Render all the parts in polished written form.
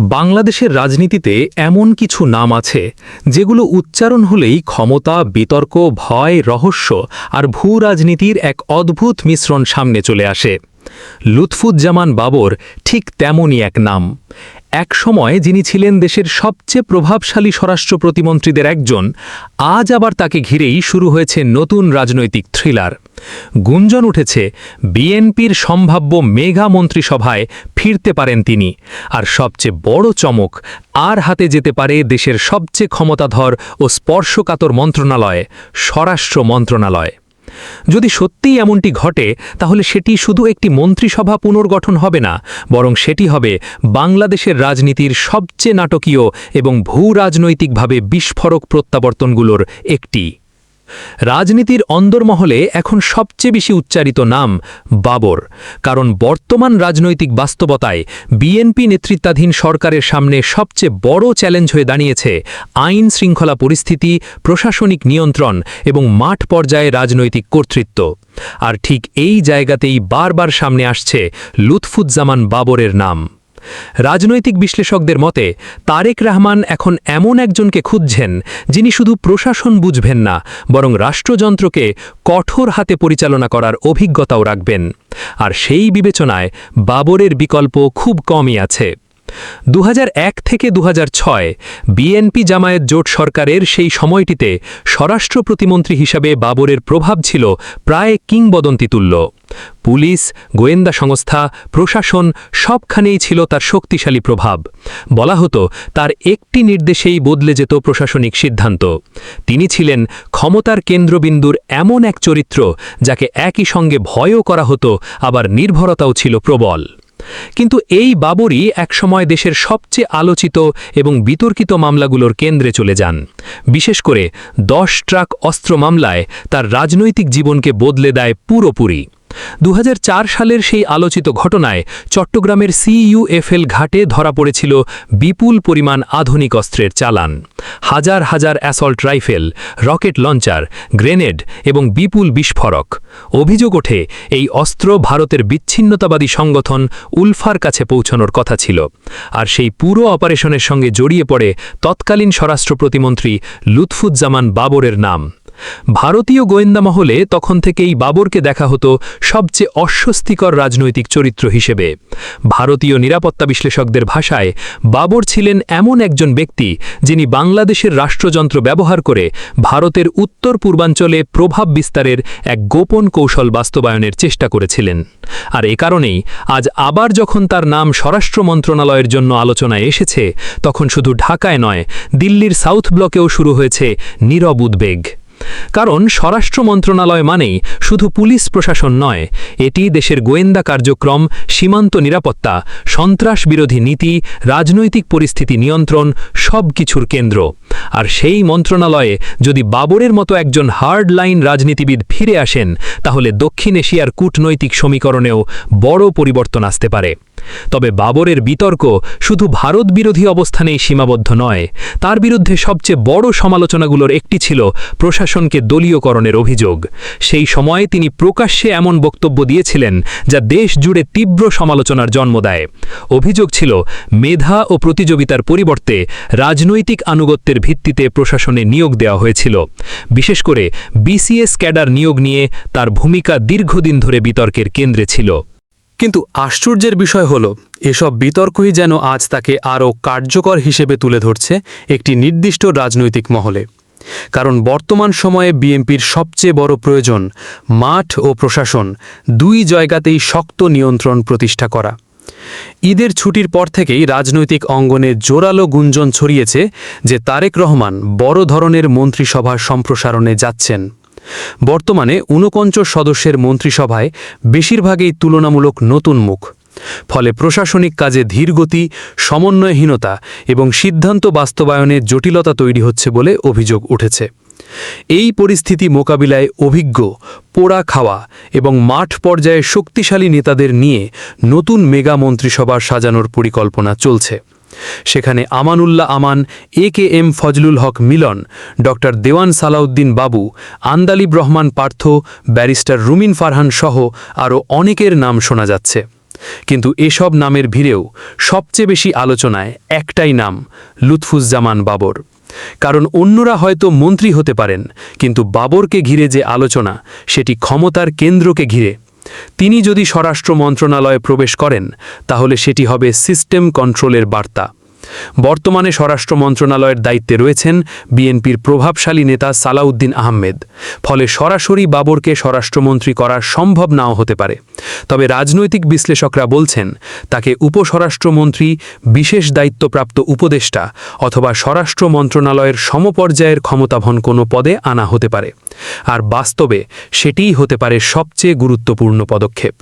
বাংলাদেশের রাজনীতিতে এমন কিছু নাম আছে যেগুলো উচ্চারণ হলেই ক্ষমতা, বিতর্ক, ভয়, রহস্য আর ভূ-রাজনীতির এক অদ্ভুত মিশ্রণ সামনে চলে আসে। লুৎফুজ্জামান বাবর ঠিক তেমনই এক নাম। এক সময় যিনি ছিলেন দেশের সবচেয়ে প্রভাবশালী স্বরাষ্ট্র প্রতিমন্ত্রীদের একজন, আজ আবার তাকে ঘিরেই শুরু হয়েছে নতুন রাজনৈতিক থ্রিলার। গুঞ্জন উঠেছে বিএনপির সম্ভাব্য মেগা মন্ত্রিসভায় ফিরতে পারেন তিনি, আর সবচেয়ে বড় চমক, আর হাতে যেতে পারে দেশের সবচেয়ে ক্ষমতাধর ও স্পর্শকাতর মন্ত্রণালয়, স্বরাষ্ট্র মন্ত্রণালয়। যদি সত্যিই এমনটি ঘটে, তাহলে সেটি শুধু একটি মন্ত্রিসভা পুনর্গঠন হবে না, বরং সেটি হবে বাংলাদেশের রাজনীতির সবচেয়ে নাটকীয় এবং ভূ-রাজনৈতিকভাবে বিস্ফোরক প্রত্যাবর্তনগুলোর একটি। রাজনীতির অন্দরমহলে এখন সবচেয়ে বেশি উচ্চারিত নাম বাবর, কারণ বর্তমান রাজনৈতিক বাস্তবতায় বিএনপি নেতৃত্বাধীন সরকারের সামনে সবচেয়ে বড় চ্যালেঞ্জ হয়ে দাঁড়িয়েছে আইন শৃঙ্খলা পরিস্থিতি, প্রশাসনিক নিয়ন্ত্রণ এবং মাঠ পর্যায়ে রাজনৈতিক কর্তৃত্ব। আর ঠিক এই জায়গাতেই বারবার সামনে আসছে লুৎফুজ্জামান বাবরের নাম। রাজনৈতিক বিশ্লেষকদের মতে তারেক রহমান এখন এমন একজনকে খুঁজছেন যিনি শুধু প্রশাসন বুঝবেন না, বরং রাষ্ট্রযন্ত্রকে কঠোর হাতে পরিচালনা করার অভিজ্ঞতাও রাখবেন। আর সেই বিবেচনায় বাবরের বিকল্প খুব কমই আছে। 2001 থেকে 2006 বিএনপি জামায়াত জোট সরকারের সেই সময়টিতে স্বরাষ্ট্র প্রতিমন্ত্রী হিসাবে বাবরের প্রভাব ছিল প্রায় কিংবদন্তিতুল্য। পুলিশ, গোয়েন্দা সংস্থা, প্রশাসন সবখানেই ছিল তার শক্তিশালী প্রভাব। বলা হতো তার একটি নির্দেশেই বদলে যেত প্রশাসনিক সিদ্ধান্ত। তিনি ছিলেন ক্ষমতার কেন্দ্রবিন্দুর এমন এক চরিত্র যাকে একই সঙ্গে ভয়ও করা হতো, আবার নির্ভরতাও ছিল প্রবল। কিন্তু এই বাবরই একসময় দেশের সবচেয়ে আলোচিত এবং বিতর্কিত মামলাগুলোর কেন্দ্রে চলে যান। বিশেষ করে 10 ট্রাক অস্ত্র মামলায় তার রাজনৈতিক জীবনকে বদলে দেয় পুরোপুরি। 2004 সালের সেই আলোচিত ঘটনায় চট্টগ্রামের CUFL ঘাটে ধরা পড়েছিল বিপুল পরিমাণ আধুনিক অস্ত্রের চালান। হাজার হাজার assault rifle, rocket launcher, grenade এবং বিপুল বিস্ফোরক। অভিযোগ ওঠে এই অস্ত্র ভারতের বিচ্ছিন্নতাবাদী সংগঠন উলফার কাছে পৌঁছানোর কথা ছিল। আর সেই পুরো অপারেশনের সঙ্গে জড়িয়ে পড়ে তৎকালীন স্বরাষ্ট্র প্রতিমন্ত্রী লুৎফুজ্জামান বাবরের নাম। ভারতীয় গোয়েন্দা মহলে তখন থেকেই বাবরকে দেখা হতো সবচেয়ে অস্বস্তিকর রাজনৈতিক চরিত্র হিসেবে। ভারতীয় নিরাপত্তা বিশ্লেষকদের ভাষায় বাবর ছিলেন এমন একজন ব্যক্তি যিনি বাংলাদেশের রাষ্ট্রযন্ত্র ব্যবহার করে ভারতের উত্তর পূর্বাঞ্চলে প্রভাব বিস্তারের এক গোপন কৌশল বাস্তবায়নের চেষ্টা করেছিলেন। আর এ কারণেই আজ আবার যখন তার নাম স্বরাষ্ট্র মন্ত্রণালয়ের জন্য আলোচনায় এসেছে, তখন শুধু ঢাকায় নয়, দিল্লির সাউথ ব্লকেও শুরু হয়েছে নীরব উদ্বেগ। কারণ স্বরাষ্ট্র মন্ত্রণালয় মানেই শুধু পুলিশ প্রশাসন নয়, এটি দেশের গোয়েন্দা কার্যক্রম, সীমান্ত নিরাপত্তা, সন্ত্রাস বিরোধী নীতি, রাজনৈতিক পরিস্থিতি নিয়ন্ত্রণ সব কিছুর কেন্দ্র। আর সেই মন্ত্রণালয়ে যদি বাবরের মতো একজন হার্ডলাইন রাজনীতিবিদ ফিরে আসেন, তাহলে দক্ষিণ এশিয়ার কূটনৈতিক সমীকরণেও বড় পরিবর্তন আসতে পারে। তবে বাবরের বিতর্ক শুধু ভারত বিরোধী অবস্থানেই সীমাবদ্ধ নয়। তার বিরুদ্ধে সবচেয়ে বড় সমালোচনাগুলোর একটি ছিল প্রশাসনকে দলীয়করণের অভিযোগ। সেই সময়ে তিনি প্রকাশ্যে এমন বক্তব্য দিয়েছিলেন যা দেশ জুড়ে তীব্র সমালোচনার জন্ম দেয়। অভিযোগ ছিল মেধা ও প্রতিযোগিতার পরিবর্তে রাজনৈতিক আনুগত্যের ভিত্তিতে প্রশাসনে নিয়োগ দেওয়া হয়েছিল। বিশেষ করে BCS ক্যাডার নিয়োগ নিয়ে তার ভূমিকা দীর্ঘদিন ধরে বিতর্কের কেন্দ্রে ছিল। কিন্তু আশ্চর্যের বিষয় হল, এসব বিতর্কই যেন আজ তাকে আরও কার্যকর হিসেবে তুলে ধরছে একটি নির্দিষ্ট রাজনৈতিক মহলে। কারণ বর্তমান সময়ে বিএনপির সবচেয়ে বড় প্রয়োজন মাঠ ও প্রশাসন দুই জায়গাতেই শক্ত নিয়ন্ত্রণ প্রতিষ্ঠা করা। ঈদের ছুটির পর থেকেই রাজনৈতিক অঙ্গনে জোরালো গুঞ্জন ছড়িয়েছে যে তারেক রহমান বড় ধরনের মন্ত্রিসভার সম্প্রসারণে যাচ্ছেন। বর্তমানে 49 সদস্যের মন্ত্রিসভায় বেশিরভাগই তুলনামূলক নতুন মুখ। ফলে প্রশাসনিক কাজে ধীরগতি, সমন্বয়হীনতা এবং সিদ্ধান্ত বাস্তবায়নে জটিলতা তৈরি হচ্ছে বলে অভিযোগ উঠেছে। এই পরিস্থিতি মোকাবিলায় অভিজ্ঞ, পোড়া খাওয়া এবং মাঠ পর্যায়ে শক্তিশালী নেতাদের নিয়ে নতুন মেগা মন্ত্রিসভা সাজানোর পরিকল্পনা চলছে। সেখানে আমানুল্লাহ আমান, AKM ফজলুল হক মিলন, ডক্টর দেওয়ান সালাউদ্দিন বাবু, আন্দালিব রহমান পার্থ, ব্যারিস্টার রুমিন ফারহান সহ আরও অনেকের নাম শোনা যাচ্ছে। কিন্তু এসব নামের ভিড়েও সবচেয়ে বেশি আলোচনায় একটাই নাম, লুৎফুজ্জামান বাবর। কারণ অন্যরা হয়তো মন্ত্রী হতে পারেন, কিন্তু বাবরকে ঘিরে যে আলোচনা, সেটি ক্ষমতার কেন্দ্রকে ঘিরে। তিনি যদি স্বরাষ্ট্র মন্ত্রণালয়ে প্রবেশ করেন, তাহলে সেটি হবে সিস্টেম কন্ট্রোলের বার্তা। বর্তমানে স্বরাষ্ট্র মন্ত্রণালয়ের দায়িত্বে রয়েছেন বিএনপির প্রভাবশালী নেতা সালাউদ্দিন আহমেদ। ফলে সরাসরি বাবরকে স্বরাষ্ট্রমন্ত্রী করা সম্ভব নাও হতে পারে। তবে রাজনৈতিক বিশ্লেষকরা বলছেন, তাকে উপস্বরাষ্ট্রমন্ত্রী, বিশেষ দায়িত্বপ্রাপ্ত উপদেষ্টা অথবা স্বরাষ্ট্র মন্ত্রণালয়ের সমপর্যায়ের ক্ষমতাভন কোনো পদে আনা হতে পারে। আর বাস্তবে সেটিই হতে পারে সবচেয়ে গুরুত্বপূর্ণ পদক্ষেপ।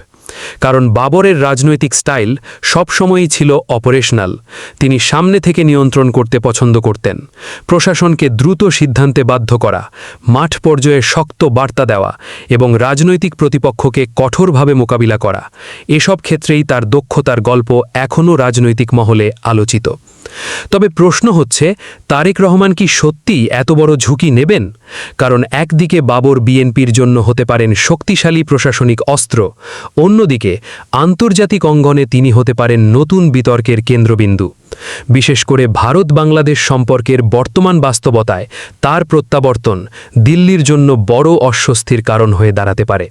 কারণ বাবরের রাজনৈতিক স্টাইল সবসময়ই ছিল অপারেশনাল। তিনি সামনে থেকে নিয়ন্ত্রণ করতে পছন্দ করতেন, প্রশাসনকে দ্রুত সিদ্ধান্তে বাধ্য করা, মাঠ পর্যায়ে শক্ত বার্তা দেওয়া এবং রাজনৈতিক প্রতিপক্ষকে কঠোরভাবে মোকাবিলা করা। এসব ক্ষেত্রেই তার দক্ষতার গল্প এখনও রাজনৈতিক মহলে আলোচিত। তবে প্রশ্ন হচ্ছে, তারেক রহমান কি সত্যিই এত বড় ঝুঁকি নেবেন? কারণ একদিকে বাবর বিএনপির জন্য হতে পারেন শক্তিশালী প্রশাসনিক অস্ত্র, অন্যদিকে আন্তর্জাতিক অঙ্গনে তিনি হতে পারেন নতুন বিতর্কের কেন্দ্রবিন্দু। বিশেষ করে ভারত বাংলাদেশ সম্পর্কের বর্তমান বাস্তবতায় তার প্রত্যাবর্তন দিল্লির জন্য বড় অস্বস্তির কারণ হয়ে দাঁড়াতে পারে।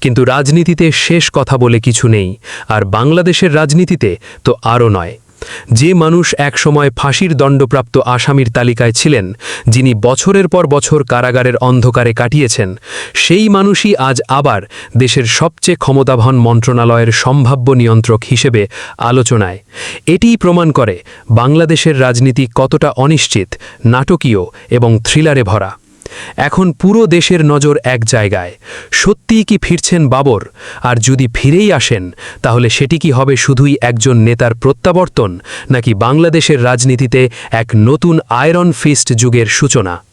কিন্তু রাজনীতিতে শেষ কথা বলে কিছু নেই, আর বাংলাদেশের রাজনীতিতে তো আরও নয়। যে মানুষ একসময় ফাঁসির দণ্ডপ্রাপ্ত আসামির তালিকায় ছিলেন, যিনি বছরের পর বছর কারাগারের অন্ধকারে কাটিয়েছেন, সেই মানুষই আজ আবার দেশের সবচেয়ে ক্ষমতাবান মন্ত্রণালয়ের সম্ভাব্য নিয়ন্ত্রক হিসেবে আলোচনায়। এটিই প্রমাণ করে বাংলাদেশের রাজনীতি কতটা অনিশ্চিত, নাটকীয় এবং থ্রিলারে ভরা। এখন পুরো দেশের নজর এক জায়গায়। সত্যিই কি ফিরছেন বাবর? আর যদি ফিরেই আসেন, তাহলে সেটি কি হবে শুধুই একজন নেতার প্রত্যাবর্তন, নাকি বাংলাদেশের রাজনীতিতে এক নতুন আয়রন ফিস্ট যুগের সূচনা?